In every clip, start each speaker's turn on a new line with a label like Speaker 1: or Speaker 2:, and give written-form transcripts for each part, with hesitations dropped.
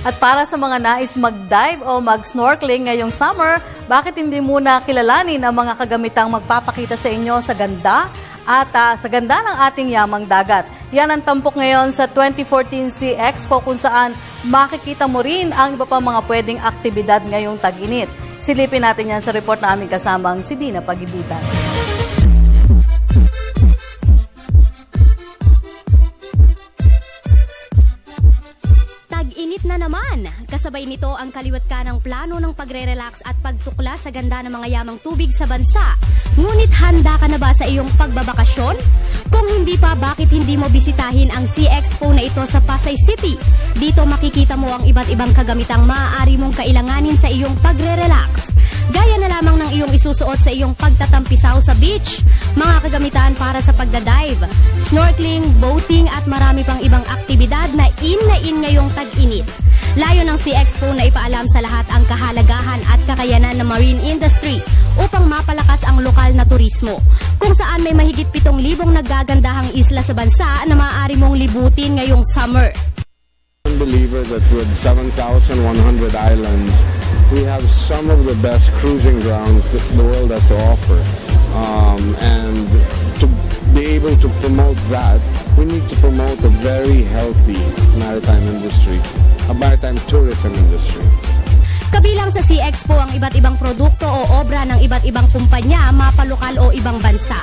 Speaker 1: At para sa mga nais mag-dive o mag-snorkeling ngayong summer, bakit hindi muna kilalanin ang mga kagamitang magpapakita sa inyo sa ganda at sa ganda ng ating yamang dagat. Yan ang tampok ngayon sa 2014 Sea Expo kung saan makikita mo rin ang iba pang mga pwedeng aktibidad ngayong tag-init. Silipin natin yan sa report na aming kasamang si Dina Pagibitan.
Speaker 2: Tag-init na naman. Kasabay nito ang kaliwat ka ng plano ng pagre-relax at pagtuklas sa ganda ng mga yamang tubig sa bansa. Ngunit handa ka na ba sa iyong pagbabakasyon? Kung hindi pa, bakit hindi mo bisitahin ang Sea Expo na ito sa Pasay City? Dito makikita mo ang iba't ibang kagamitang maaari mong kailanganin sa iyong pagre-relax. Gaya na lamang ng iyong isusuot sa iyong pagtatampisaw sa beach, mga kagamitan para sa pagdadive, snorkeling, boating at marami pang ibang aktibidad na in ngayong tag-init. Layo ng Sea Expo na ipaalam sa lahat ang kahalagahan at kakayanan ng marine industry upang mapalakas ang lokal na turismo, kung saan may mahigit 7,000 naggagandahang isla sa bansa na maaari mong libutin ngayong summer.
Speaker 3: Believer that with 7,100 islands, we have some of the best cruising grounds that the world has to offer. And to be able to promote that, we need to promote a very healthy maritime industry, a maritime tourism industry.
Speaker 2: Kabilang sa Sea Expo ang iba't ibang produkto o obra ng iba't ibang kumpanya, mapalokal o ibang bansa.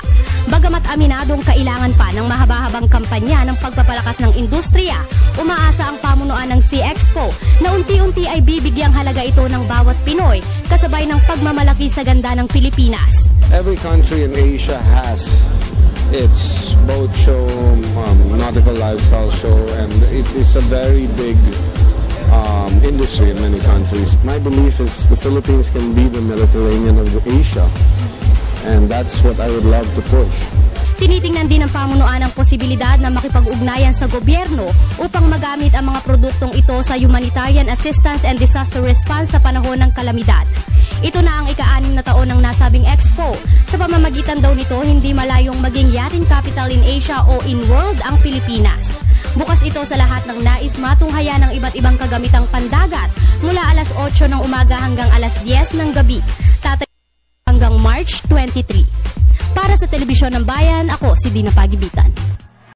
Speaker 2: Bagamat aminadong kailangan pa ng mahaba-habang kampanya ng pagpapalakas ng industriya, umaasa ang pamunuan ng Sea Expo na unti-unti ay bibigyang halaga ito ng bawat Pinoy kasabay ng pagmamalaki sa ganda ng Pilipinas.
Speaker 3: Every country in Asia has its boat show, nautical lifestyle show, and it is a very big industry in many countries. My belief is the Philippines can be the Mediterranean of Asia, and that's what I would love to push.
Speaker 2: Tinitingnan din ng pamunuan ang posibilidad na makipag-ugnayan sa gobyerno upang magamit ang mga produktong ito sa humanitarian assistance and disaster response sa panahon ng kalamidad. Ito na ang ika-6 na taon ng nasabing expo. Sa pamamagitan daw nito, hindi malayong maging yachting capital in Asia o in world ang Pilipinas. Bukas ito sa lahat ng nais matunghayan ng iba't ibang kagamitang pandagat mula alas 8 ng umaga hanggang alas 10 ng gabi, hanggang March 23. Para sa Telebisyon ng Bayan, ako si Dina Pagibitan.